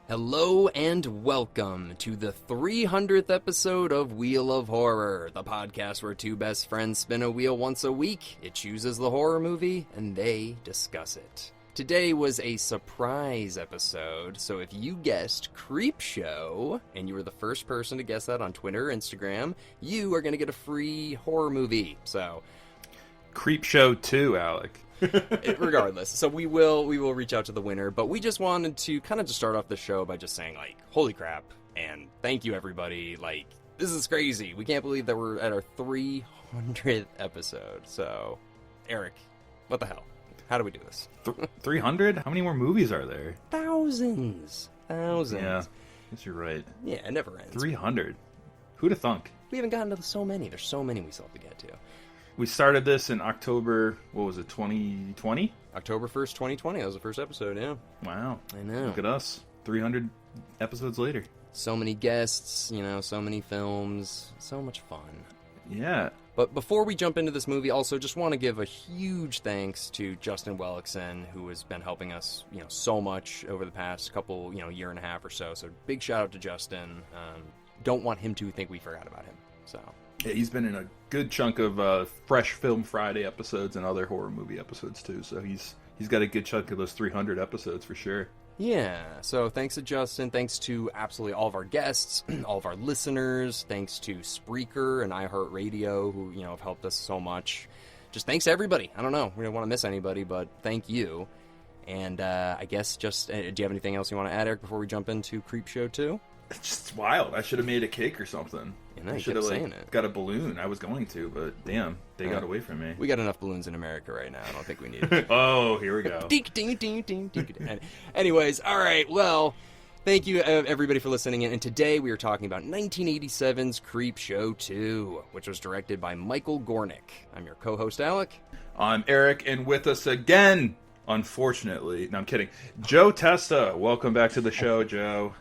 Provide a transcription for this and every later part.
Hello and welcome to the 300th episode of Wheel of Horror, the podcast where two best friends spin a wheel once a week. It chooses the horror movie and they discuss it. Today was a surprise episode, so if you guessed Creepshow, and you were the first person to guess that on Twitter or Instagram, you are going to get a free horror movie. So, Creepshow 2, Alec. regardless, so we will reach out to the winner, but we just wanted to kind of just start off the show by just saying, like, holy crap, and thank you everybody. Like, this is crazy. We can't believe that we're at our 300th episode. So, Eric, what the hell? How do we do this? 300? How many more movies are there? Thousands. Yeah, I guess you're right. Yeah, it never ends. 300. Who'd have thunk? We haven't gotten to so many. There's so many we still have to get to. We started this in October, 2020? October 1st, 2020. That was the first episode, yeah. Wow. I know. Look at us. 300 episodes later. So many guests, so many films. So much fun. Yeah. But before we jump into this movie, also just want to give a huge thanks to Justin Wellickson, who has been helping us, so much over the past couple, year and a half or so. So big shout out to Justin. Don't want him to think we forgot about him. So Yeah, he's been in a good chunk of Fresh Film Friday episodes and other horror movie episodes too. So he's got a good chunk of those 300 episodes for sure. yeah, so thanks to Justin, thanks to absolutely all of our guests, all of our listeners, thanks to Spreaker and iHeartRadio, who, have helped us so much. Just thanks to everybody. I don't know, we don't want to miss anybody, but thank you. And I guess just, do you have anything else you want to add, Eric, before we jump into Creepshow 2? It's just wild. I should have made a cake or something. I should have got a balloon. I was going to, but damn, they got away from me. We got enough balloons in America right now. I don't think we need it. Oh, here we go. Ding, ding, ding, ding, ding. Anyways, all right. Well, thank you everybody for listening. And today we are talking about 1987's Creepshow 2, which was directed by Michael Gornick. I'm your co-host, Alec. I'm Eric, and with us again, unfortunately, no, I'm kidding, Joe Testa. Welcome back to the show, Joe.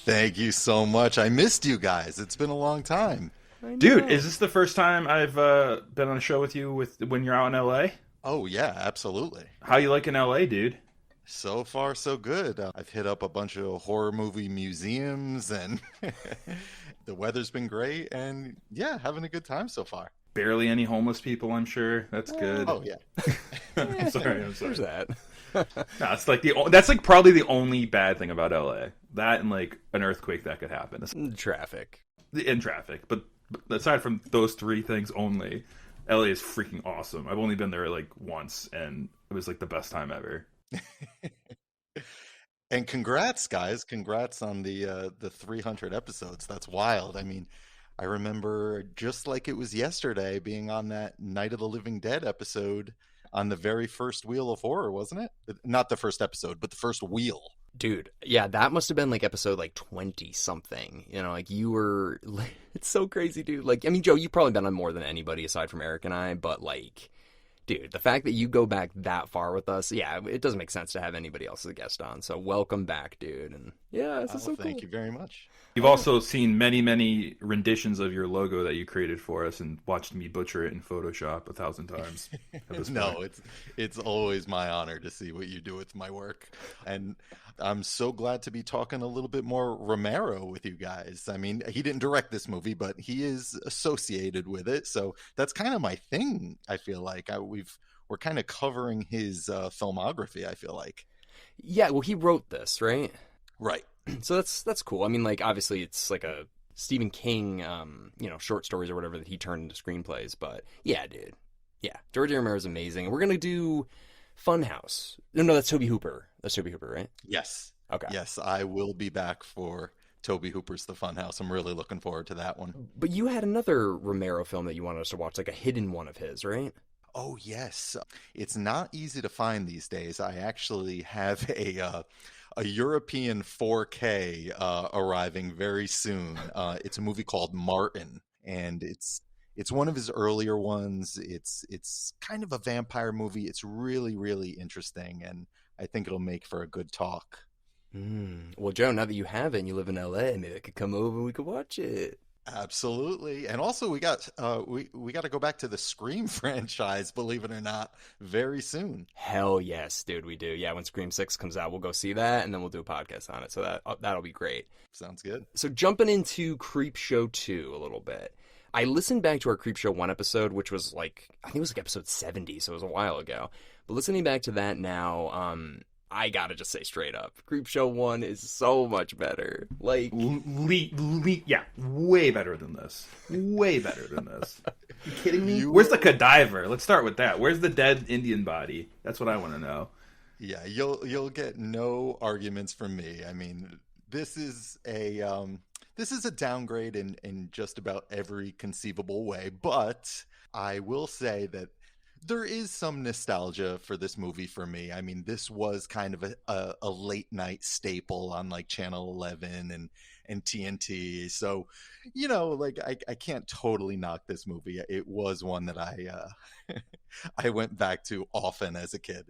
Thank you so much. I missed you guys. It's been a long time. Dude, is this the first time I've been on a show with you when you're out in LA? Oh, yeah, absolutely. How you liking LA, dude? So far, so good. I've hit up a bunch of horror movie museums, and the weather's been great, and yeah, having a good time so far. Barely any homeless people, I'm sure. That's good. Oh, yeah. I'm sorry. There's that. No, it's like that's like probably the only bad thing about LA. That and like an earthquake that could happen. Traffic. In traffic. But aside from those three things only, LA is freaking awesome. I've only been there like once, and it was like the best time ever. And congrats, guys. Congrats on the 300 episodes. That's wild. I mean, I remember just like it was yesterday being on that Night of the Living Dead episode on the very first Wheel of Horror, wasn't it? Not the first episode, but the first wheel. Dude, yeah, that must have been like episode like 20 something. Like you were, it's so crazy, dude. Like, I mean, Joe, you've probably been on more than anybody aside from Eric and I, but like, dude, the fact that you go back that far with us, yeah, it doesn't make sense to have anybody else as a guest on. So welcome back, dude. And yeah, this is so cool. Thank you very much. You've also seen many, many renditions of your logo that you created for us and watched me butcher it in Photoshop 1,000 times. No, it's always my honor to see what you do with my work. And I'm so glad to be talking a little bit more Romero with you guys. I mean, he didn't direct this movie, but he is associated with it. So that's kind of my thing, I feel like. We're kind of covering his filmography, I feel like. Yeah, well, he wrote this, right? Right. So that's cool. I mean, like, obviously it's like a Stephen King, short stories or whatever that he turned into screenplays. But yeah, dude. Yeah, George A. Romero is amazing. We're going to do Funhouse. No, that's Tobe Hooper. That's Tobe Hooper, right? Yes. Okay. Yes, I will be back for Tobe Hooper's The Funhouse. I'm really looking forward to that one. But you had another Romero film that you wanted us to watch, like a hidden one of his, right? Oh, yes. It's not easy to find these days. I actually have a European 4K arriving very soon. It's a movie called Martin, and it's one of his earlier ones. It's kind of a vampire movie. It's really, really interesting, and I think it'll make for a good talk. Well, Joe, now that you have it and you live in LA, maybe I could come over and we could watch it. Absolutely. And also we got to go back to the Scream franchise, believe it or not, very soon. Hell yes, dude, we do. Yeah, when Scream 6 comes out, we'll go see that, and then we'll do a podcast on it. So that'll be great. Sounds good. So jumping into Creepshow 2 a little bit. I listened back to our Creepshow 1 episode, which was like, I think it was like episode 70, so it was a while ago. But listening back to that now, I gotta just say straight up, Creepshow 1 is so much better. Like, yeah, way better than this. Way better than this. You kidding me? Where's the cadaver? Let's start with that. Where's the dead Indian body? That's what I want to know. Yeah, you'll get no arguments from me. I mean, this is a downgrade in just about every conceivable way, but I will say that there is some nostalgia for this movie for me. I mean, this was kind of a late night staple on like Channel 11 and TNT. So, like I can't totally knock this movie. It was one that I went back to often as a kid.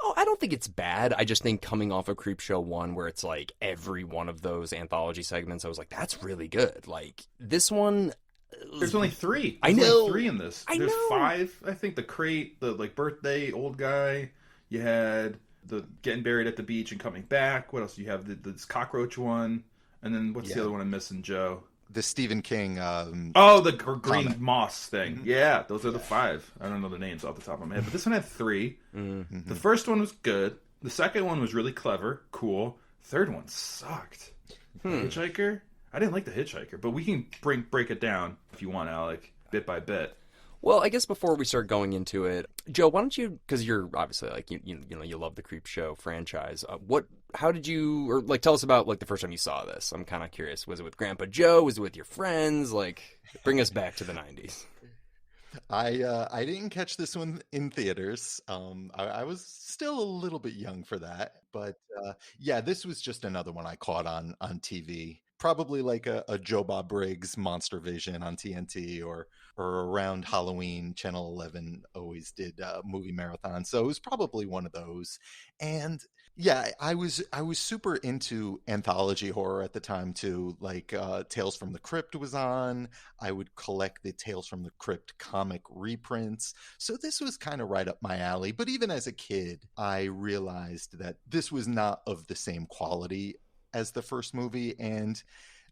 oh, I don't think it's bad. I just think coming off of Creepshow 1, where it's like every one of those anthology segments, I was like, that's really good. Like, this one... There's only 3. I There's know. only 3 in this. There's 5. I think the crate, the like birthday old guy. You had the getting buried at the beach and coming back. What else? You have this cockroach one, and then what's the other one I'm missing, Joe? The Stephen King. The green comic. moss thing. Mm-hmm. Yeah, those are the 5. I don't know the names off the top of my head, but this one had 3. Mm-hmm. The first one was good. The second one was really clever, cool. Third one sucked. The Hitchhiker. I didn't like the Hitchhiker, but we can break it down if you want, Alec, bit by bit. Well, I guess before we start going into it, Joe, why don't you, because you're obviously like you love the Creepshow franchise. How did you, or like tell us about like the first time you saw this? I'm kind of curious. Was it with Grandpa Joe? Was it with your friends? Like, bring us back to the 90s. I didn't catch this one in theaters. I was still a little bit young for that, but yeah, this was just another one I caught on TV. Probably like a Joe Bob Briggs Monster Vision on TNT, or around Halloween, Channel 11 always did movie marathon. So it was probably one of those. And yeah, I was super into anthology horror at the time too. Like Tales from the Crypt was on. I would collect the Tales from the Crypt comic reprints. So this was kind of right up my alley. But even as a kid, I realized that this was not of the same quality as the first movie, and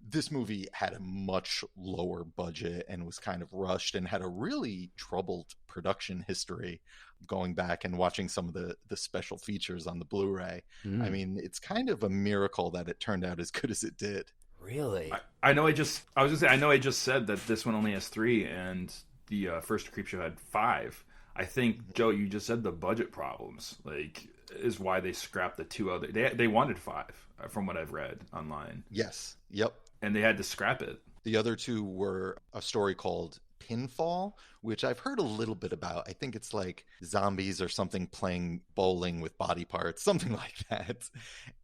this movie had a much lower budget and was kind of rushed and had a really troubled production history. Going back and watching some of the special features on the Blu-ray, I mean, it's kind of a miracle that it turned out as good as it did. Really? I know I just said that this one only has 3 and the first Creepshow had 5. I think, Joe, you just said the budget problems like is why they scrapped the 2 other. They wanted 5 from what I've read online. Yes. Yep. And they had to scrap it. The other 2 were a story called Pinfall, which I've heard a little bit about. I think it's like zombies or something playing bowling with body parts, something like that.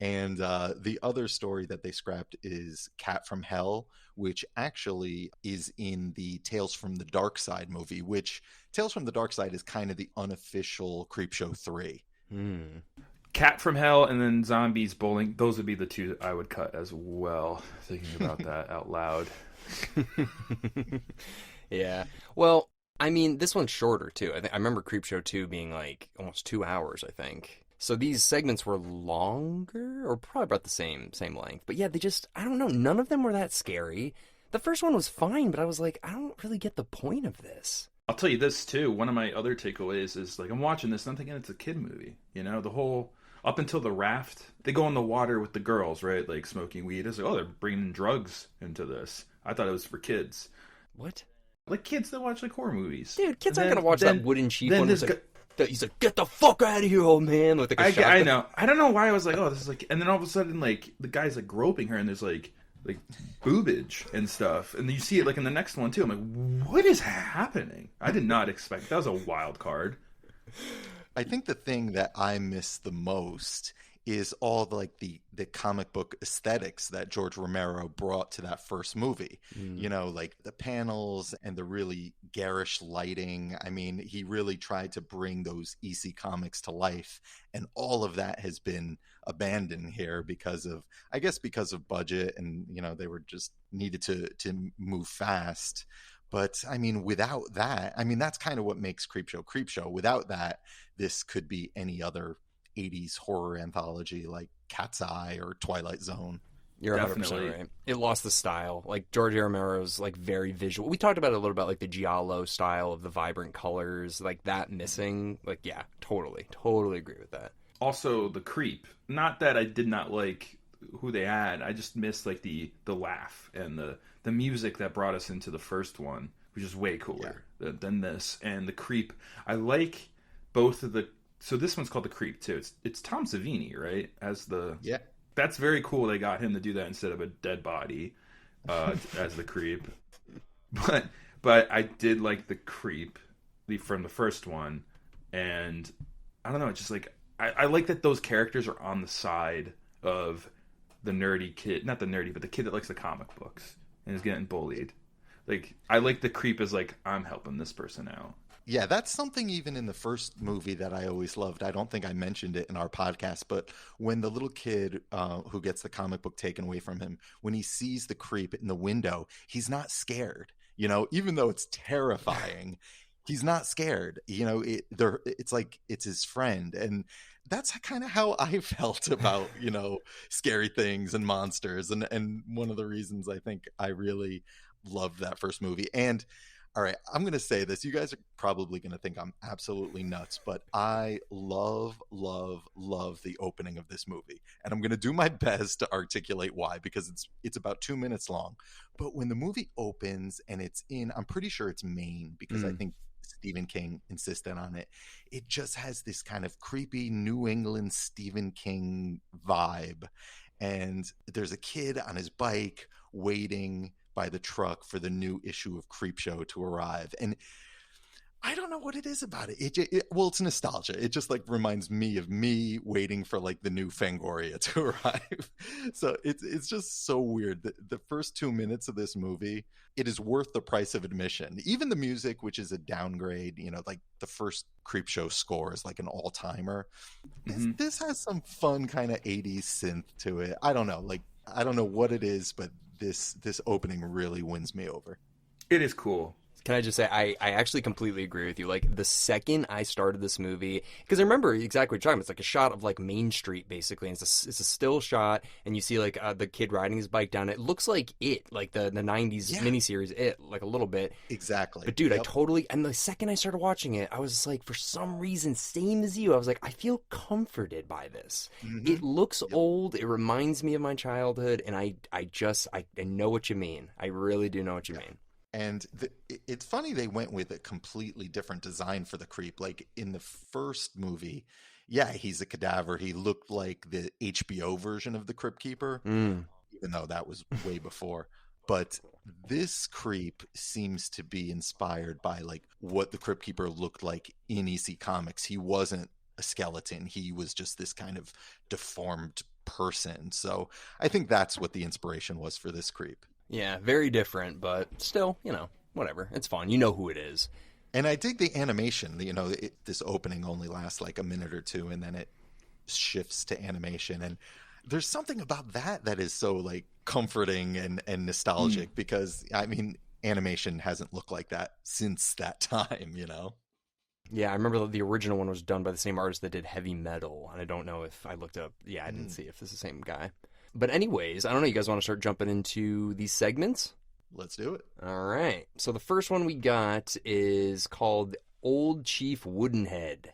And the other story that they scrapped is Cat from Hell, which actually is in the Tales from the Dark Side movie, which Tales from the Dark Side is kind of the unofficial Creepshow 3. Cat from Hell and then Zombies Bowling. Those would be the 2 I would cut as well. Thinking about that out loud. Yeah. Well, I mean, this one's shorter too. I remember Creepshow 2 being like almost 2 hours, I think. So these segments were longer, or probably about the same length. But yeah, I don't know, none of them were that scary. The first one was fine, but I was like, I don't really get the point of this. I'll tell you this too. One of my other takeaways is like I'm watching this and I'm thinking it's a kid movie. You know, the whole up until the raft, they go in the water with the girls, right? Like smoking weed. It's like, oh, they're bringing drugs into this. I thought it was for kids. What? Like kids that watch like horror movies. Dude, kids aren't gonna watch that Wooden Chief one. He's like, get the fuck out of here, old man. With like a I know. I don't know why I was like, oh, this is like, and then all of a sudden, like the guy's like groping her, and there's like boobage and stuff, and you see it like in the next one too. I'm like, what is happening? I did not expect that was a wild card. I think the thing that I miss the most is all like the comic book aesthetics that George Romero brought to that first movie. You know, like the panels and the really garish lighting. I mean, he really tried to bring those EC comics to life, and all of that has been abandoned here because of, I guess, because of budget, and you know, they were just needed to move fast. But I mean, without that, I mean, that's kind of what makes Creepshow. Without that, this could be any other 80s horror anthology like Cat's Eye or Twilight Zone. You're Definitely 100% right. It lost the style. Like, George Romero's, like, very visual. We talked about it a little bit, like, the Giallo style of the vibrant colors, like, that missing. Like, yeah, totally agree with that. Also, the Creep. Not that I did not like who they had. I just missed, like, the laugh and the music that brought us into the first one, which is way cooler than this. And the Creep, I like both of the... So this one's called The Creep, too. It's Tom Savini, right? As the... Yeah. That's very cool. They got him to do that instead of a dead body as the Creep. But I did like the Creep from the first one, and I don't know. It's just like I like that those characters are on the side of the nerdy kid, not the nerdy, but the kid that likes the comic books and is getting bullied. Like, I like the Creep as like, I'm helping this person out. Yeah, that's something even in the first movie that I always loved. I don't think I mentioned it in our podcast, but when the little kid who gets the comic book taken away from him, when he sees the Creep in the window, he's not scared. You know, even though it's terrifying, he's not scared. You know, it's like it's his friend. And that's kind of how I felt about, you know, scary things and monsters. And one of the reasons I think I really loved that first movie. And all right, I'm going to say this. You guys are probably going to think I'm absolutely nuts, but I love the opening of this movie. And I'm going to do my best to articulate why, because it's about 2 minutes long. But when the movie opens and it's in, I'm pretty sure it's Maine, because I think Stephen King insisted on it. It just has this kind of creepy New England Stephen King vibe. And there's a kid on his bike waiting by the truck for the new issue of Creepshow to arrive. And I don't know what it is about it. Well, it's nostalgia. It just like reminds me of me waiting for like the new Fangoria to arrive. So it's just so weird. The first 2 minutes of this movie, it is worth the price of admission. Even the music, which is a downgrade, you know, like the first Creepshow score is like an all-timer. This has some fun kind of 80s synth to it. I don't know. Like, I don't know what it is, but this opening really wins me over. It is cool. Can I just say, I actually completely agree with you. Like, the second I started this movie, because I remember exactly what you're talking about. It's like a shot of, like, Main Street, basically. And it's a still shot, and you see, like, the kid riding his bike down. It looks like It, like the 90s miniseries It, like, a little bit. Exactly. But, dude, I totally... And the second I started watching it, I was like, for some reason, same as you, I was like, I feel comforted by this. It looks old. It reminds me of my childhood, and I know what you mean. I really do know what you mean. And it's funny they went with a completely different design for the Creep. Like in the first movie, yeah, he's a cadaver. He looked like the HBO version of the Crypt Keeper, even though that was way before. But this Creep seems to be inspired by like what the Crypt Keeper looked like in EC Comics. He wasn't a skeleton. He was just this kind of deformed person. So I think that's what the inspiration was for this Creep. Yeah, very different, but still, you know, whatever. It's fun. You know who it is. And I dig the animation. You know, this opening only lasts like a minute or two, and then it shifts to animation. And there's something about that is so like comforting and nostalgic because, I mean, animation hasn't looked like that since that time, you know? Yeah, I remember the original one was done by the same artist that did Heavy Metal, and I don't know if I looked up. Yeah, I didn't see if this is the same guy. But anyways, I don't know, you guys want to start jumping into these segments? Let's do it. All right. So the first one we got is called Old Chief Woodenhead.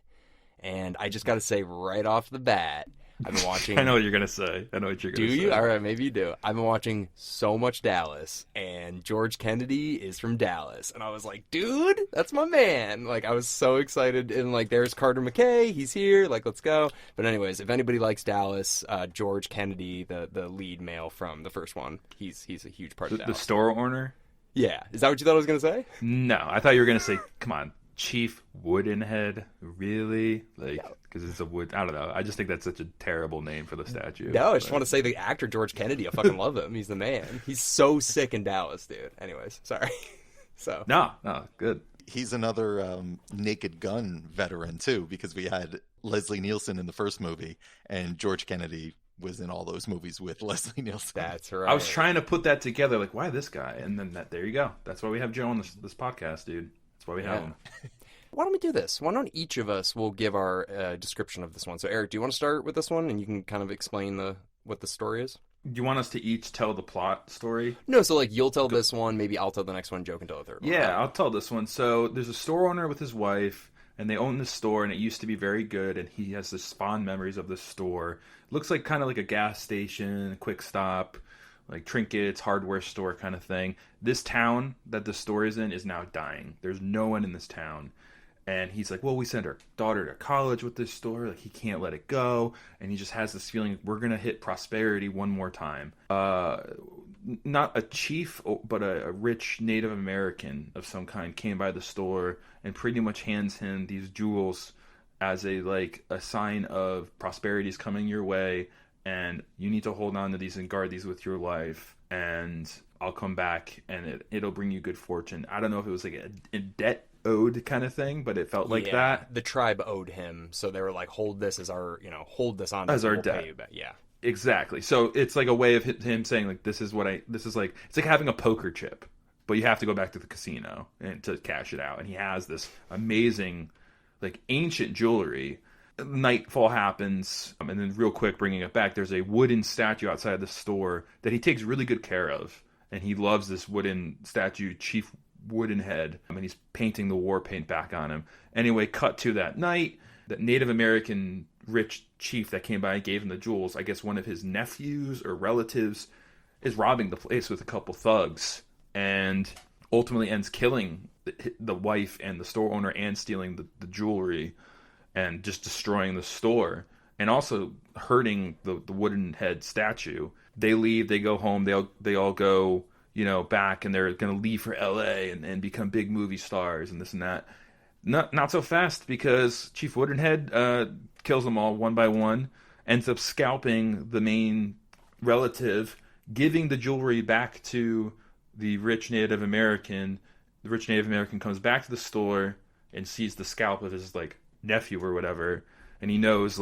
And I just got to say right off the bat, I've been watching... I know what you're going to say. Do you? All right, maybe you do. I've been watching so much Dallas, and George Kennedy is from Dallas. And I was like, dude, that's my man. Like, I was so excited. And, like, there's Carter McKay. He's here. Like, let's go. But anyways, if anybody likes Dallas, George Kennedy, the lead male from the first one, he's a huge part of Dallas. The store owner? Yeah. Is that what you thought I was going to say? No, I thought you were going to say, come on, Chief Woodenhead, really? Like, because it's a wood. I don't know. I just think that's such a terrible name for the statue. No, I just want to say the actor George Kennedy. I fucking love him. He's the man. He's so sick in Dallas, dude. Anyways, sorry. So No, good. He's another Naked Gun veteran too, because we had Leslie Nielsen in the first movie, and George Kennedy was in all those movies with Leslie Nielsen. that's right. I was trying to put that together, like, why this guy? And then there you go. That's why we have Joe on this podcast, dude. That's why we have him. Why don't we do this? Why don't each of us will give our description of this one? So, Eric, do you want to start with this one, and you can kind of explain what the story is? Do you want us to each tell the plot story? No, so like you'll tell this one, maybe I'll tell the next one, Joe can tell the third one. Yeah, I'll tell this one. So there's a store owner with his wife, and they own this store, and it used to be very good, and he has this fond memories of this store. It looks like kind of like a gas station, a quick stop, like trinkets, hardware store kind of thing. This town that the store is in is now dying. There's no one in this town. And he's like, well, we sent our daughter to college with this store. Like, he can't let it go. And he just has this feeling, we're going to hit prosperity one more time. Not a chief, but a rich Native American of some kind came by the store and pretty much hands him these jewels as a sign of prosperity is coming your way. And you need to hold on to these and guard these with your life. And I'll come back and it'll bring you good fortune. I don't know if it was like a debt owed kind of thing, but it felt like that. The tribe owed him, so they were like, hold this as our, hold this on as our we'll debt. pay you back. Yeah. Exactly. So it's like a way of him saying like, it's like having a poker chip, but you have to go back to the casino and to cash it out. And he has this amazing, like, ancient jewelry. Nightfall happens, and then real quick, bringing it back, there's a wooden statue outside the store that he takes really good care of, and he loves this wooden statue, Chief Woodenhead, and he's painting the war paint back on him. Anyway, cut to that night, that Native American rich chief that came by and gave him the jewels, I guess one of his nephews or relatives, is robbing the place with a couple thugs, and ultimately ends killing the wife and the store owner and stealing the jewelry and just destroying the store and also hurting the wooden head statue. They leave, they go home, they all go, back, and they're going to leave for LA and become big movie stars and this and that. Not so fast, because Chief Woodenhead kills them all one by one, ends up scalping the main relative, giving the jewelry back to the rich Native American. The rich Native American comes back to the store and sees the scalp of his nephew or whatever, and he knows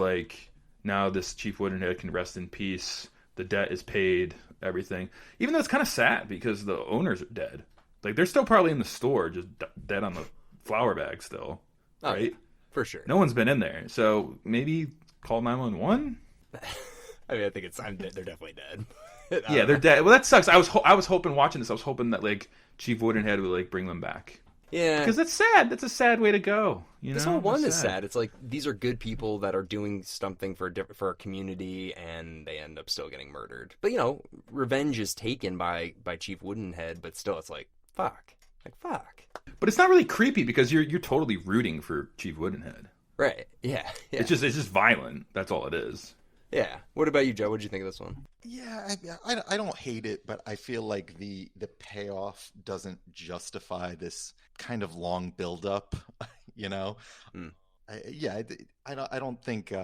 now this Chief Woodenhead can rest in peace. The debt is paid, everything. Even though it's kind of sad because the owners are dead. They're still probably in the store, just dead on the flour bag still, right? Yeah, for sure. No one's been in there, so maybe call 911. I mean, I think they're definitely dead. Yeah, they're dead. Well, that sucks. I was hoping watching this. I was hoping that Chief Woodenhead would bring them back. Yeah, because that's sad. That's a sad way to go. This whole one is sad. It's like these are good people that are doing something for a community, and they end up still getting murdered. But revenge is taken by Chief Woodenhead, but still, it's like fuck. But it's not really creepy because you're totally rooting for Chief Woodenhead. Right. Yeah. It's just violent. That's all it is. Yeah. What about you, Joe? What did you think of this one? Yeah, I don't hate it, but I feel like the payoff doesn't justify this kind of long buildup. I don't think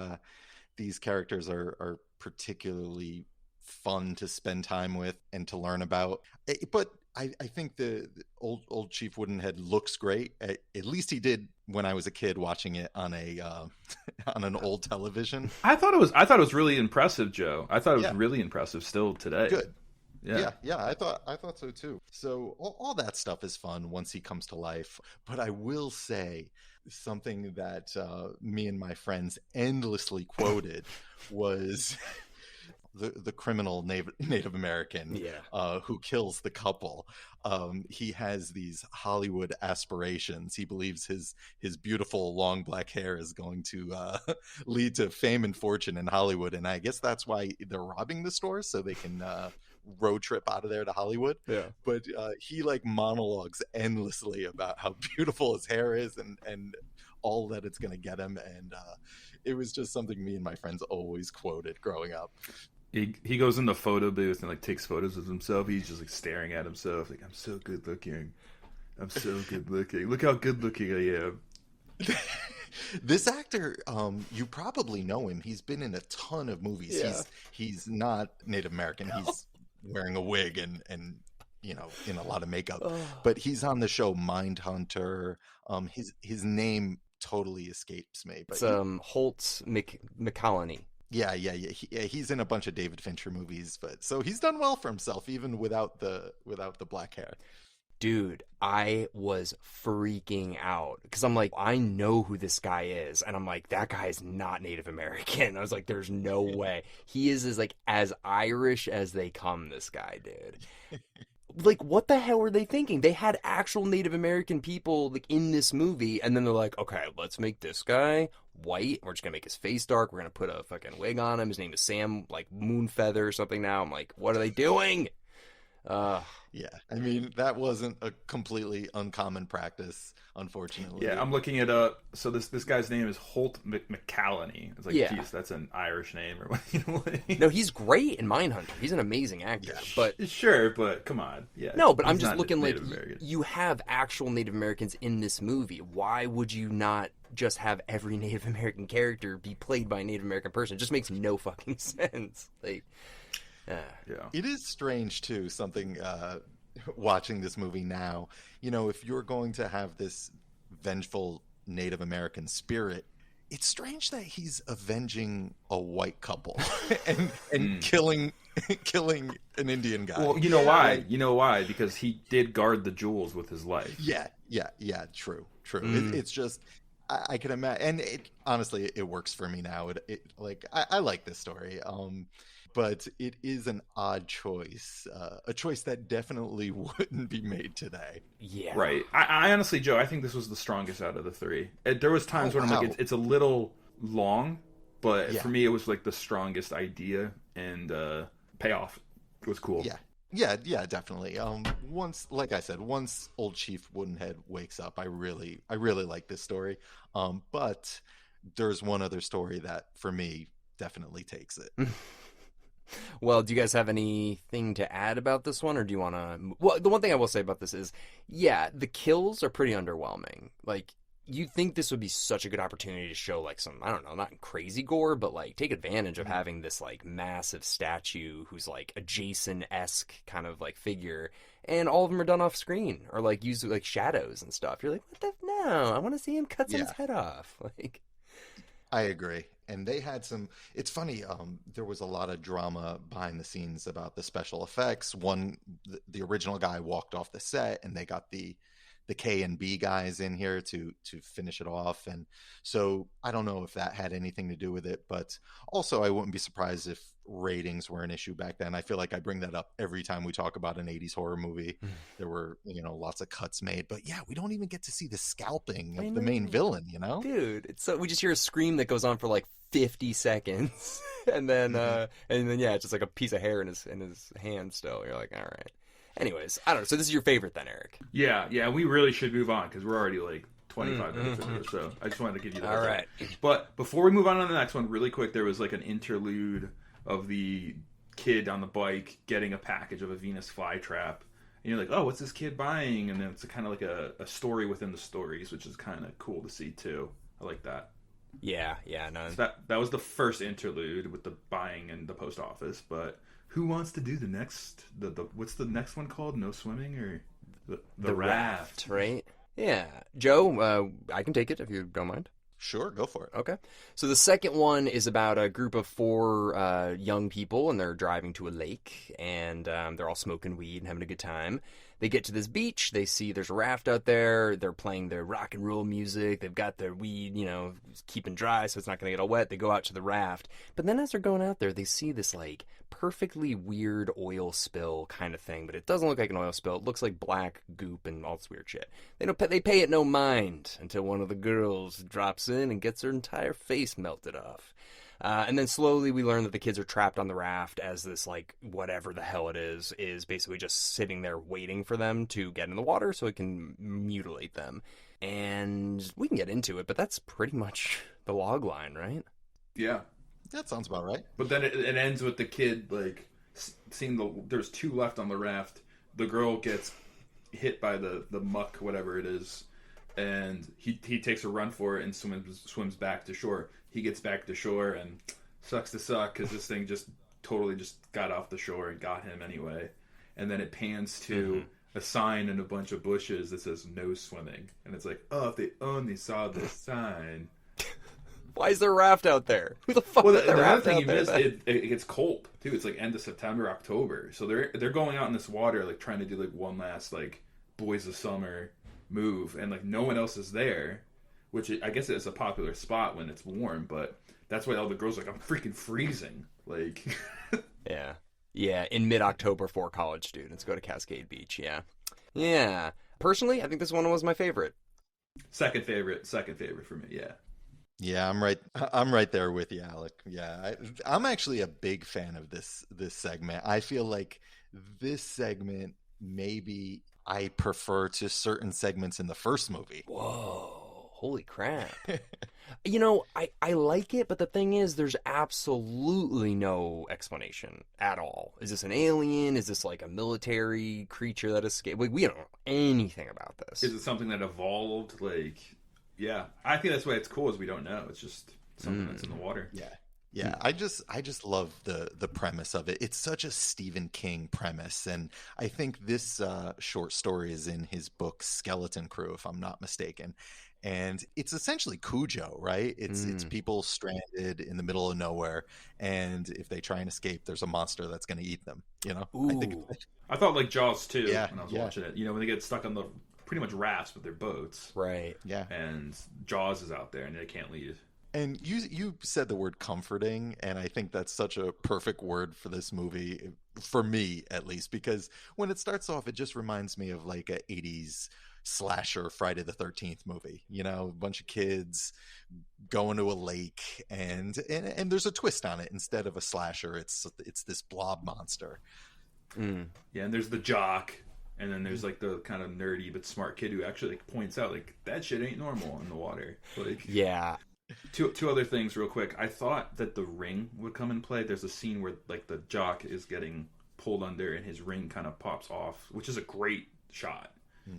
these characters are particularly fun to spend time with and to learn about. But I think the old Chief Woodenhead looks great. At least he did when I was a kid watching it on on an old television. I thought it was really impressive, Joe. I thought it was really impressive still today. Good. Yeah. I thought so too. So all that stuff is fun once he comes to life. But I will say something that me and my friends endlessly quoted was the criminal Native American who kills the couple. He has these Hollywood aspirations. He believes his beautiful long black hair is going to lead to fame and fortune in Hollywood, and I guess that's why they're robbing the store, so they can road trip out of there to Hollywood. Yeah. But he monologues endlessly about how beautiful his hair is and all that it's going to get him, and it was just something me and my friends always quoted growing up. He goes in the photo booth and takes photos of himself. He's just staring at himself I'm so good looking. I'm so good looking. Look how good looking I am. This actor, you probably know him. He's been in a ton of movies. Yeah. He's not Native American. He's wearing a wig and in a lot of makeup. But he's on the show Mindhunter. His name totally escapes me. But It's Holt McCallany. Yeah. He's in a bunch of David Fincher movies, but so he's done well for himself, even without the black hair. Dude, I was freaking out because I'm like, I know who this guy is, and I'm like, that guy is not Native American. I was like, there's no way. He is as Irish as they come, this guy, dude. Like, what the hell were they thinking? They had actual Native American people like in this movie, and then they're like, okay, let's make this guy white. We're just gonna make his face dark. We're gonna put a fucking wig on him. His name is Sam, like Moonfeather or something now. I'm like, what are they doing? Yeah, I mean, that wasn't a completely uncommon practice, unfortunately. Yeah, I'm looking it up. So this guy's name is Holt McCallany. It's like, geez, that's an Irish name or what? No, he's great in Mindhunter. He's an amazing actor. Yeah. But sure, but come on, yeah. No, but I'm he's just not looking like Native American. you have actual Native Americans in this movie. Why would you not just have every Native American character be played by a Native American person? It just makes no fucking sense. Like. Yeah. It is strange too, something watching this movie now. If you're going to have this vengeful Native American spirit, it's strange that he's avenging a white couple and killing an Indian guy. Well, you know why? You know why? Because he did guard the jewels with his life. Yeah, true. It's just I can imagine, and honestly, it works for me now. I like this story. But it is an odd choice, a choice that definitely wouldn't be made today. Yeah. Right. I honestly, Joe, I think this was the strongest out of the three. There was times when I'm like, it's a little long, but for me, it was like the strongest idea, and payoff was cool. Yeah, definitely. Once Old Chief Woodenhead wakes up, I really like this story. But there's one other story that, for me, definitely takes it. Well, do you guys have anything to add about this one, or do you want to... Well, the one thing I will say about this is, the kills are pretty underwhelming. Like, you'd think this would be such a good opportunity to show, like, some, I don't know, not crazy gore, but, like, take advantage of having this, like, massive statue who's, like, a Jason-esque kind of, like, figure, and all of them are done off screen, or, like, used, like, shadows and stuff. You're like, what the... No, I want to see him cut someone's head off. Like... I agree. And they had some, it's funny, there was a lot of drama behind the scenes about the special effects. The original guy walked off the set, and they got the K and B guys in here to finish it off. And so I don't know if that had anything to do with it, but also I wouldn't be surprised if ratings were an issue back then. I feel like I bring that up every time we talk about an 80s horror movie. There were, lots of cuts made, but we don't even get to see the scalping of the main villain, Dude, it's so, we just hear a scream that goes on for like 50 seconds and then it's just like a piece of hair in his hand still. You're like, all right. Anyways, I don't know. So this is your favorite then, Eric? Yeah. We really should move on because we're already like 25 minutes into it. So I just wanted to give you that. All right. But before we move on to the next one, really quick, there was like an interlude of the kid on the bike getting a package of a Venus flytrap. And you're like, oh, what's this kid buying? And then it's kind of like a story within the stories, which is kind of cool to see too. I like that. Yeah, no. So that was the first interlude with the buying in the post office, but who wants to do the next, the what's the next one called? No swimming or the raft, right? Yeah. Joe, I can take it if you don't mind. Sure, go for it. Okay. So the second one is about a group of 4 young people, and they're driving to a lake, and they're all smoking weed and having a good time. They get to this beach. They see there's a raft out there. They're playing their rock and roll music. They've got their weed, keeping dry so it's not going to get all wet. They go out to the raft. But then as they're going out there, they see this, like, perfectly weird oil spill kind of thing. But it doesn't look like an oil spill. It looks like black goop and all this weird shit. They pay it no mind until one of the girls drops in and gets her entire face melted off. And then slowly we learn that the kids are trapped on the raft as this, like, whatever the hell it is basically just sitting there waiting for them to get in the water so it can mutilate them. And we can get into it, but that's pretty much the log line, right? Yeah. That sounds about right. But then it ends with the kid, like, seeing there's 2 left on the raft. The girl gets hit by the muck, whatever it is, and he takes a run for it and swims back to shore. He gets back to shore and sucks to suck because this thing just totally just got off the shore and got him anyway. And then it pans to a sign in a bunch of bushes that says no swimming, and it's like, oh, if they only saw this sign. Why is there a raft out there? Who the fuck? Well, put the other raft thing out you there missed, then? it gets cold too. It's like end of September, October, so they're going out in this water like trying to do like one last like boys of summer move, and like no one else is there, which I guess is a popular spot when it's warm, but that's why all the girls are like, I'm freaking freezing, like. Yeah, in mid-October for college students go to Cascade Beach. Yeah. Personally, I think this one was my favorite. Second favorite for me. Yeah, I'm right there with you, Alec. Yeah, I'm actually a big fan of this segment. I feel like this segment maybe I prefer to certain segments in the first movie. Whoa, holy crap. You know, I like it, but the thing is, there's absolutely no explanation at all. Is this an alien? Is this like a military creature that escaped? We don't know anything about this. Is it something that evolved? Like, yeah, I think that's why it's cool is we don't know. It's just something that's in the water. Yeah, I just love the premise of it. It's such a Stephen King premise, and I think this short story is in his book Skeleton Crew, if I'm not mistaken. And it's essentially Cujo, right? It's people stranded in the middle of nowhere, and if they try and escape, there's a monster that's going to eat them. You know, I thought like Jaws too when I was Yeah. watching it. You know, when they get stuck on the pretty much rafts with their boats, Right. Yeah. and Jaws is out there and they can't leave. And you said the word comforting, and I think that's such a perfect word for this movie, for me at least, because when it starts off, it just reminds me of like a 80s slasher Friday the 13th movie. You know, a bunch of kids going to a lake, and there's a twist on it. Instead of a slasher, it's this blob monster. Yeah, and there's the jock, and then there's like the kind of nerdy but smart kid who actually like points out like that shit ain't normal in the water. Like, Yeah. Two other things real quick. I thought that the ring would come in play. There's a scene where like the jock is getting pulled under and his ring kind of pops off, which is a great shot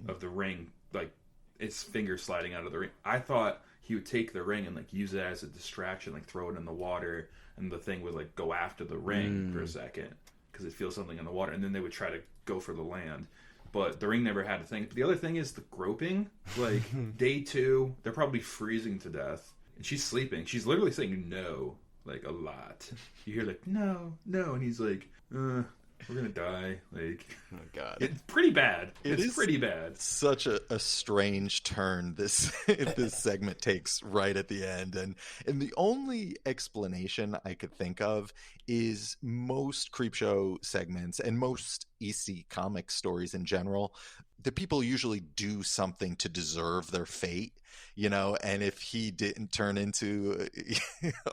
of the ring, like its finger sliding out of the ring. I thought he would take the ring and like use it as a distraction, like throw it in the water, and the thing would like go after the ring for a second because it feels something in the water, and then they would try to go for the land. But the ring never had a thing. But the other thing is the groping. Like day 2, they're probably freezing to death. And she's sleeping. She's literally saying no, like a lot. You hear like no, and he's like, we're gonna die. Like, Oh God. it's pretty bad. It's is pretty bad. Such a strange turn this this segment takes right at the end, and the only explanation I could think of is most Creepshow segments and most EC comic stories in general, the people usually do something to deserve their fate. You know, and if he didn't turn into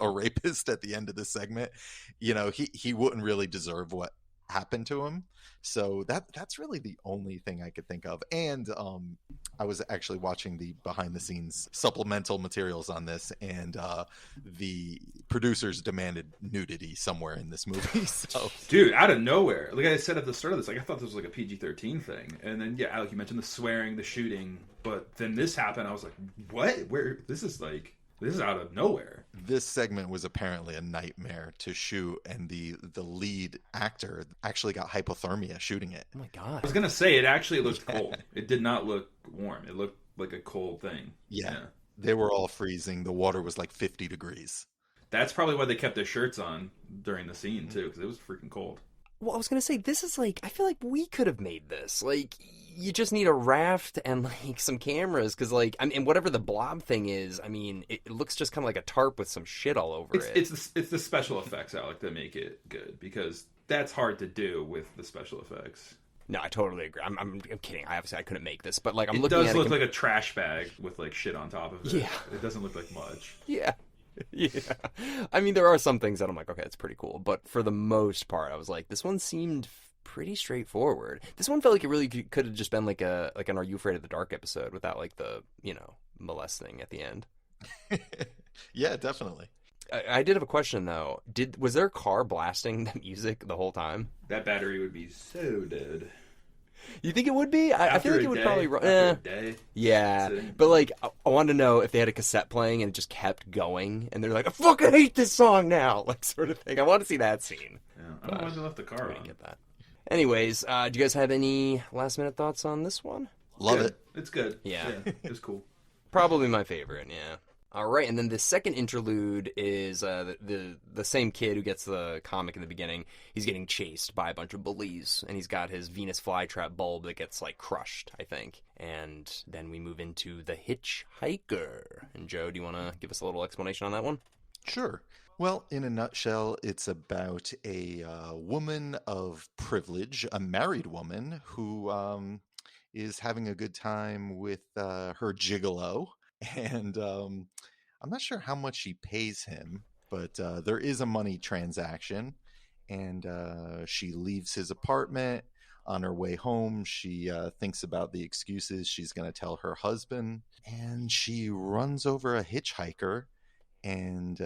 a rapist at the end of the segment, you know, he wouldn't really deserve what happened to him. So that's really the only thing I could think of. And I was actually watching the behind the scenes supplemental materials on this, and the producers demanded nudity somewhere in this movie. So, Dude, out of nowhere. Like I said at the start of this, like I thought this was like a PG-13 thing. And then, yeah, Alec, you mentioned the swearing, the shooting. But then this happened. I was like, what? Where? This is out of nowhere. this segment was apparently a nightmare to shoot, and the lead actor actually got hypothermia shooting it. Oh my God. I was going to say, it actually looked cold. It did not look warm. It looked like a cold thing. Yeah. They were all freezing. The water was like 50 degrees. That's probably why they kept their shirts on during the scene, too, because it was freaking cold. Well, I was going to say, this is like, I feel like we could have made this. Like, you just need a raft and, like, some cameras, because, like, I mean, whatever the blob thing is, I mean, it looks just kind of like a tarp with some shit all over it. It's the special effects, Alec, that make it good, because that's hard to do with the special effects. No, I totally agree. I'm kidding. Obviously, I couldn't make this, but, like, I'm it looking at it. It does look like a trash bag with, like, shit on top of it. Yeah. It doesn't look like much. Yeah. Yeah. I mean, there are some things that I'm like, okay, it's pretty cool. But for the most part, I was like, this one seemed pretty straightforward. This one felt like it really could have just been like an Are You Afraid of the Dark episode without like the, molest thing at the end. Yeah, definitely. I did have a question though. Was their car blasting the music the whole time? That battery would be so dead. You think it would be? I feel like it would probably run. After a day. Yeah, Sitting. but like I wanted to know if they had a cassette playing and it just kept going, and they're like, I fucking hate this song now, like sort of thing. I want to see that scene. Yeah. I don't know why they left the car I on. didn't get that. Anyways, do you guys have any last minute thoughts on this one? Love Good. it. It's good. Yeah. It's cool. Probably my favorite, yeah. All right, and then the second interlude is the same kid who gets the comic in the beginning. He's getting chased by a bunch of bullies, and he's got his Venus flytrap bulb that gets like crushed, I think. And then we move into the hitchhiker. And Joe, do you want to give us a little explanation on that one? Sure. Well, in a nutshell, it's about a woman of privilege, a married woman who is having a good time with her gigolo. And I'm not sure how much she pays him, but there is a money transaction. And she leaves his apartment. On her way home, she thinks about the excuses she's going to tell her husband. And she runs over a hitchhiker and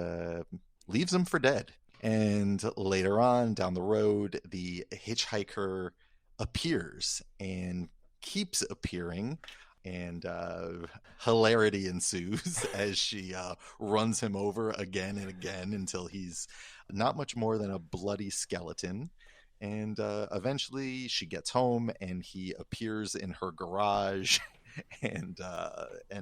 leaves him for dead. And later on, down the road, the hitchhiker appears and keeps appearing. And hilarity ensues as she runs him over again and again until he's not much more than a bloody skeleton. And eventually she gets home and he appears in her garage and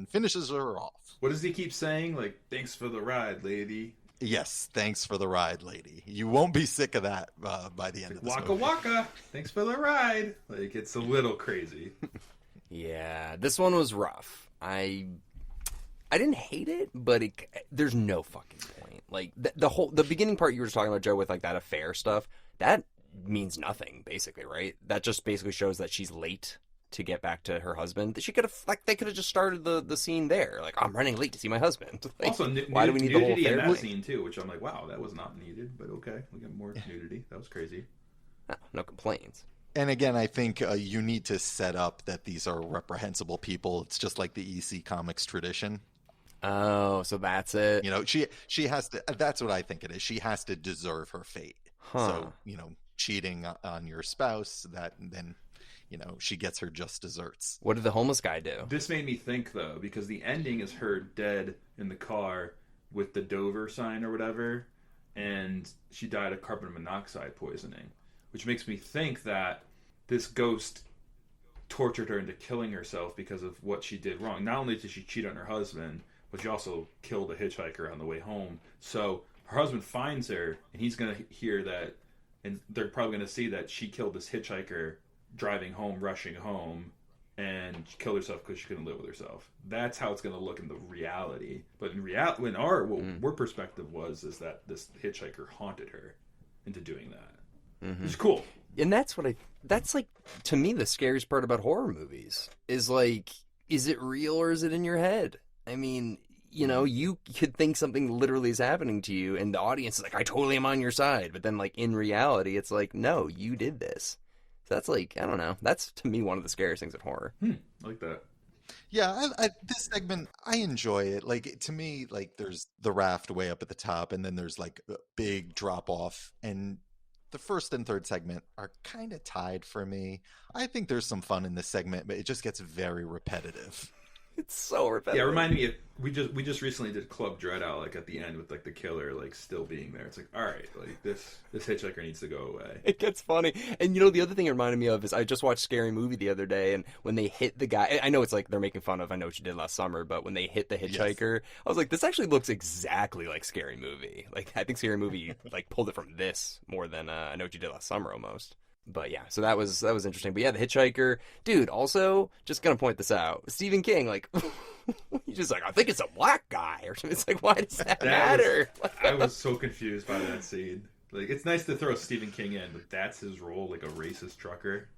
finishes her off. What does he keep saying? Like, thanks for the ride, lady. Yes, thanks for the ride, lady. You won't be sick of that by the end of this Waka movie. waka. Thanks for the ride. Like, it's a little crazy. Yeah, this one was rough. I didn't hate it, but there's no fucking point. Like the beginning part you were just talking about, Joe, with like that affair stuff, that means nothing basically, right? That just basically shows that she's late to get back to her husband. She could have they could have just started the scene there. Like, I'm running late to see my husband. Like, Also, why do we need the whole nudity in affair that thing? scene too? Which I'm like, wow, that was not needed, but okay, we got more nudity. That was crazy. No complaints. And again, I think you need to set up that these are reprehensible people. It's just like the EC Comics tradition. Oh, so that's it. You know, she has to. That's what I think it is. She has to deserve her fate. Huh. So, you know, cheating on your spouse, that then, you know, she gets her just desserts. What did the homeless guy do? This made me think though, because the ending is her dead in the car with the Dover sign or whatever, and she died of carbon monoxide poisoning, which makes me think that this ghost tortured her into killing herself because of what she did wrong. Not only did she cheat on her husband, but she also killed a hitchhiker on the way home. So her husband finds her, and he's going to hear that, and they're probably going to see that she killed this hitchhiker driving home, rushing home, and she killed herself because she couldn't live with herself. That's how it's going to look in the reality. But in reality, our perspective is that this hitchhiker haunted her into doing that. Mm-hmm. It's cool. And that's like, to me, the scariest part about horror movies is like, is it real or is it in your head? I mean, you know, you could think something literally is happening to you and the audience is like, I totally am on your side. But then like in reality, it's like, no, you did this. So that's like, I don't know. That's to me one of the scariest things in horror. I like that. Yeah, this segment, I enjoy it. Like, to me, like, there's the raft way up at the top, and then there's like a big drop off, and the first and third segment are kind of tied for me. I think there's some fun in this segment, but it just gets very repetitive. It's so repetitive. Yeah, it reminded me of we just recently did Club Dreadout, like at the end with like the killer like still being there. It's like, all right, like this hitchhiker needs to go away. It gets funny. And you know, the other thing it reminded me of is I just watched Scary Movie the other day, and when they hit the guy, I know it's like they're making fun of I Know What You Did Last Summer, but when they hit the hitchhiker, I was like, this actually looks exactly like Scary Movie. Like, I think Scary Movie like pulled it from this more than I Know What You Did Last Summer almost. But yeah, so that was interesting. But yeah, the hitchhiker, dude, also, just gonna point this out, Stephen King, like, he's just like, I think it's a black guy or something. It's like, why does that matter? I was so confused by that scene. Like, it's nice to throw Stephen King in, but that's his role, like a racist trucker.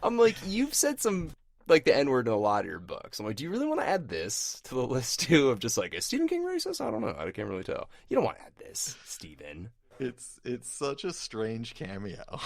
I'm like, you've said some, like, the N-word in a lot of your books. I'm like, do you really want to add this to the list, too, of just like, is Stephen King racist? I don't know. I can't really tell. You don't want to add this, Stephen. It's such a strange cameo.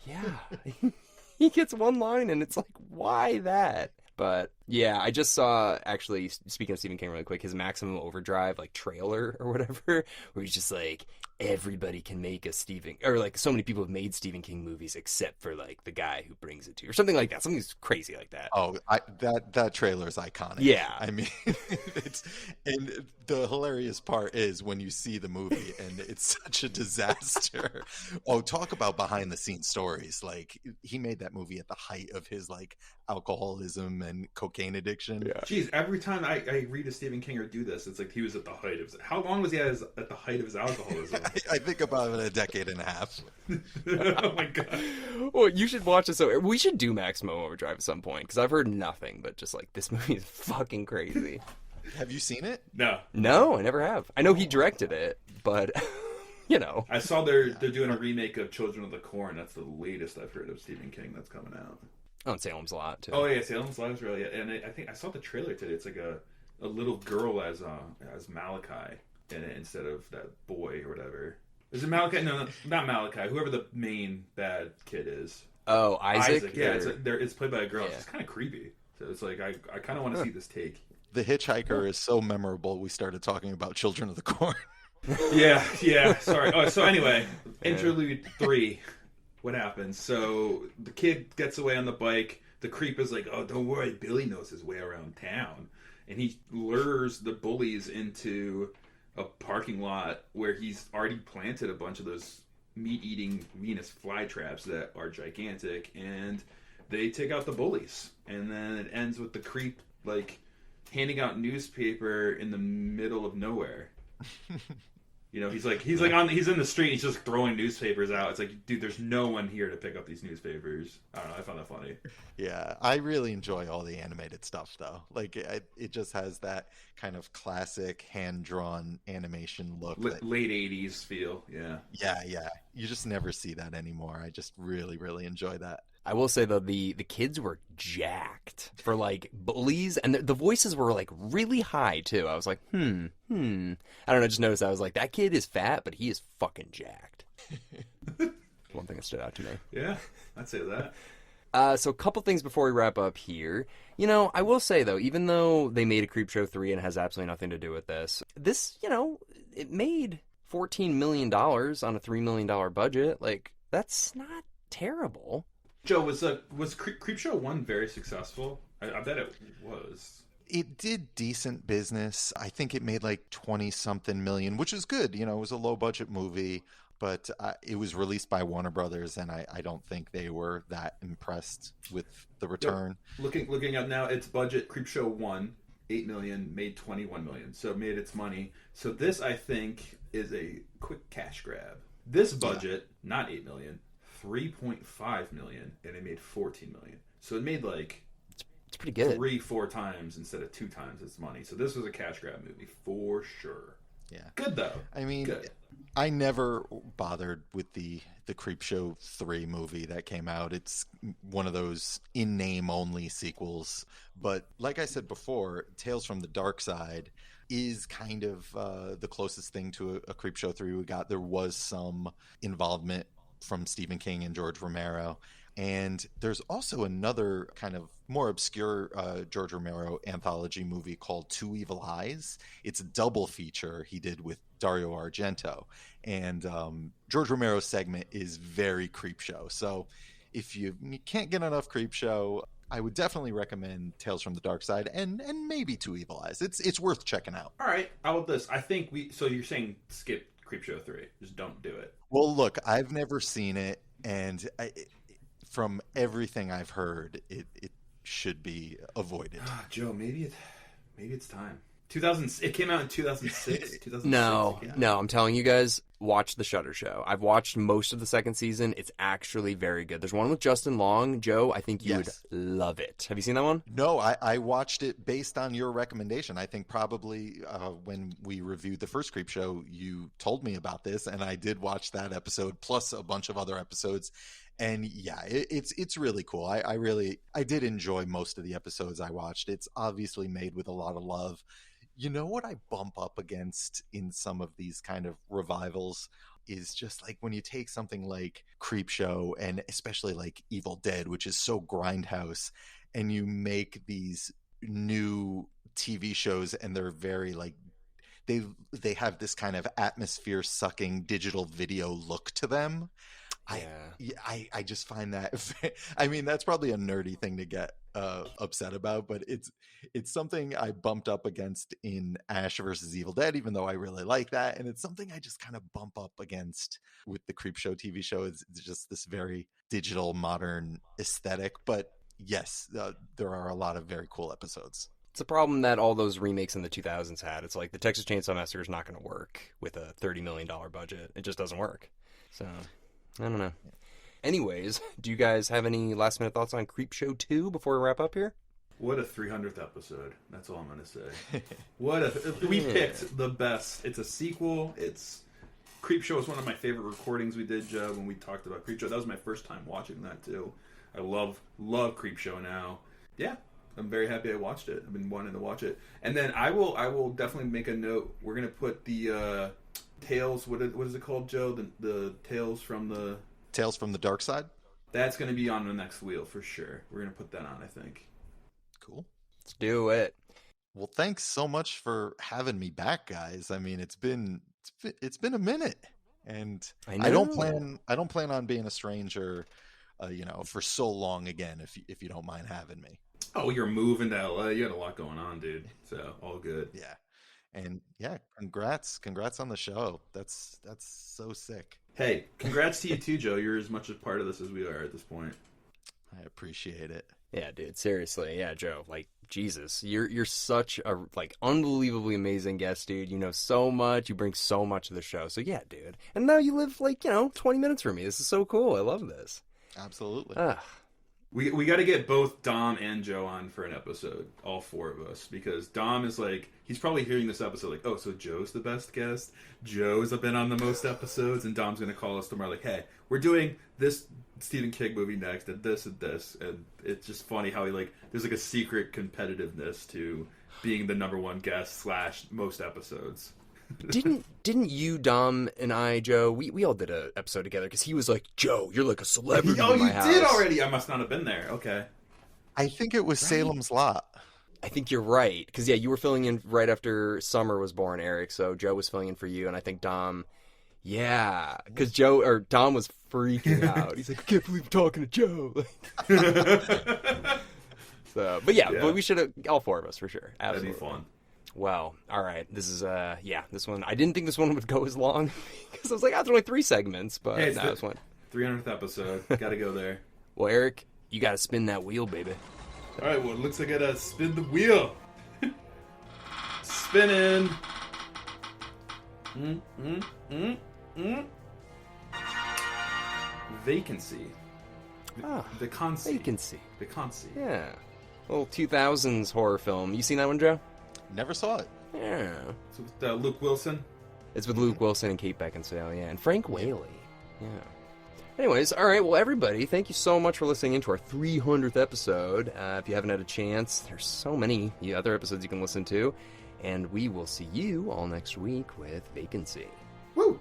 Yeah. He gets one line, and it's like, why that? But Yeah, I just saw, actually, speaking of Stephen King really quick, his Maximum Overdrive, like, trailer or whatever, where he's just like, everybody can make a Stephen, or like, so many people have made Stephen King movies except for, like, the guy who brings it to you, or something like that. Something crazy like that. Oh, that trailer is iconic. Yeah. I mean, it's and the hilarious part is when you see the movie and it's such a disaster. Oh, talk about behind the scenes stories. Like he made that movie at the height of his like alcoholism and cocaine addiction. Yeah. Jeez, every time I read a Stephen King or do this, it's like he was at the height of his... How long was he at the height of his alcoholism? I think about a decade and a half. Oh my god. Well, you should watch this. We should do Maximum Overdrive at some point, because I've heard nothing but just like, this movie is fucking crazy. Have you seen it? No. No, I never have. I know he directed it, but, you know. I saw they're doing a remake of Children of the Corn. That's the latest I've heard of Stephen King that's coming out. Oh, and Salem's Lot, too. Oh yeah, Salem's Lot is really... And I think I saw the trailer today. It's like a little girl as Malachi in it instead of that boy or whatever. Is it Malachi? No, not Malachi. Whoever the main bad kid is. Oh, Isaac? Yeah, it's played by a girl. Yeah. It's kind of creepy. So it's like, I kind of want to see this take. The Hitchhiker is so memorable. We started talking about Children of the Corn. Yeah. Sorry. Oh, so anyway, interlude 3. What happens? So the kid gets away on the bike. The creep is like, "Oh, don't worry, Billy knows his way around town," and he lures the bullies into a parking lot where he's already planted a bunch of those meat-eating Venus flytraps that are gigantic, and they take out the bullies. And then it ends with the creep like handing out newspaper in the middle of nowhere. You know, he's in the street. He's just throwing newspapers out. It's like, dude, there's no one here to pick up these newspapers. I don't know. I found that funny. Yeah, I really enjoy all the animated stuff, though. Like, it just has that kind of classic hand-drawn animation look. Late 80s feel, yeah. Yeah. You just never see that anymore. I just really, really enjoy that. I will say, though, the kids were jacked for, like, bullies, and the voices were, like, really high, too. I was like, I don't know, just noticed, I was like, that kid is fat, but he is fucking jacked. One thing that stood out to me. Yeah, I'd say that. So a couple things before we wrap up here. You know, I will say, though, even though they made a Creepshow 3 and it has absolutely nothing to do with this, you know, it made $14 million on a $3 million budget. Like, that's not terrible. Joe, was Creepshow 1 very successful? I bet it was. It did decent business. I think it made like 20-something million, which is good. You know, it was a low-budget movie, but it was released by Warner Brothers, and I don't think they were that impressed with the return. Yep. Looking up now, its budget, Creepshow 1, $8 million, made $21 million, so it made its money. So this, I think, is a quick cash grab. This budget, not $8 million, $3.5 million, and it made $14 million. So it made like it's pretty good. 3-4 times instead of 2 times its money. So this was a cash grab movie for sure. Yeah, good though. I mean, good. I never bothered with the Creepshow 3 movie that came out. It's one of those in name only sequels. But like I said before, Tales from the Dark Side is kind of the closest thing to a Creepshow 3 we got. There was some involvement from Stephen King and George Romero. And there's also another kind of more obscure George Romero anthology movie called Two Evil Eyes. It's a double feature he did with Dario Argento. And George Romero's segment is very Creepshow. So if you can't get enough Creepshow, I would definitely recommend Tales from the Dark Side and maybe Two Evil Eyes. It's worth checking out. All right. How about this? I think so you're saying skip Creepshow 3. Just don't do it. Well, look, I've never seen it, and from everything I've heard, it should be avoided. Joe, maybe it's time. 2000. It came out in 2006. 2006. No, yeah. no, I'm telling you guys, watch The Shutter Show. I've watched most of the second season. It's actually very good. There's one with Justin Long. Joe, I think you would love it. Have you seen that one? No, I watched it based on your recommendation. I think probably when we reviewed the first Creepshow, you told me about this, and I did watch that episode plus a bunch of other episodes. And yeah, it's really cool. I did enjoy most of the episodes I watched. It's obviously made with a lot of love. You know what I bump up against in some of these kind of revivals is just like when you take something like Creepshow and especially like Evil Dead, which is so grindhouse, and you make these new TV shows, and they're very like they have this kind of atmosphere sucking digital video look to them. I just find that I mean, that's probably a nerdy thing to get upset about, but it's something I bumped up against in Ash versus Evil Dead, even though I really like that, and it's something I just kind of bump up against with the Creepshow TV show. It's just this very digital modern aesthetic, but yes, there are a lot of very cool episodes. It's a problem that all those remakes in the 2000s had. It's like the Texas Chainsaw Massacre is not going to work with a $30 million budget. It just doesn't work. So, I don't know. Anyways, do you guys have any last minute thoughts on Creepshow 2 before we wrap up here? What a 300th episode. That's all I'm going to say. We picked the best. It's a sequel. Creepshow was one of my favorite recordings we did, Joe, when we talked about Creepshow. That was my first time watching that, too. I love Creepshow now. Yeah. I'm very happy I watched it. I've been wanting to watch it. And then I will definitely make a note. We're going to put the Tales, what is it called, Joe? The Tales from the Dark Side? That's going to be on the next wheel for sure. We're going to put that on, I think. Cool. Let's do it. Well, thanks so much for having me back, guys. I mean, it's been a minute. And I don't plan on being a stranger for so long again, if you don't mind having me. Oh, you're moving to LA. You got a lot going on, dude. So all good. Yeah, and yeah, congrats on the show. That's so sick. Hey, congrats to you too, Joe. You're as much a part of this as we are at this point. I appreciate it. Yeah, dude. Seriously, yeah, Joe. Like Jesus, you're such a unbelievably amazing guest, dude. You know so much. You bring so much to the show. So yeah, dude. And now you live 20 minutes from me. This is so cool. I love this. Absolutely. We got to get both Dom and Joe on for an episode, all four of us, because Dom is he's probably hearing this episode like, oh, so Joe's the best guest? Joe's been on the most episodes, and Dom's going to call us tomorrow like, hey, we're doing this Stephen King movie next, and this, and it's just funny how there's a secret competitiveness to being the number one guest / most episodes. Didn't you, Dom, and I, Joe, we all did an episode together because he was like, Joe, you're like a celebrity in my house. You did already? I must not have been there. Okay. I think it was Salem's Lot. I think you're right. Because, yeah, you were filling in right after Summer was born, Eric, so Joe was filling in for you, and I think Dom, yeah, because Dom was freaking out. He's like, I can't believe I'm talking to Joe. But we should have, all four of us, for sure. Absolutely. That'd be fun. Well, all right. This is this one. I didn't think this one would go as long because I was like, there's only 3 segments, but hey, this one 300th episode. Got to go there. Well, Eric, you got to spin that wheel, baby. All right. Well, it looks like I gotta spin the wheel. Spinning. Vacancy. Vacancy. Vacancy. Yeah. Little 2000s horror film. You seen that one, Joe? Never saw it. Yeah. So with Luke Wilson? It's with Luke Wilson and Kate Beckinsale, yeah. And Frank Whaley. Yeah. Anyways, all right. Well, everybody, thank you so much for listening into our 300th episode. If you haven't had a chance, there's so many other episodes you can listen to. And we will see you all next week with Vacancy. Woo!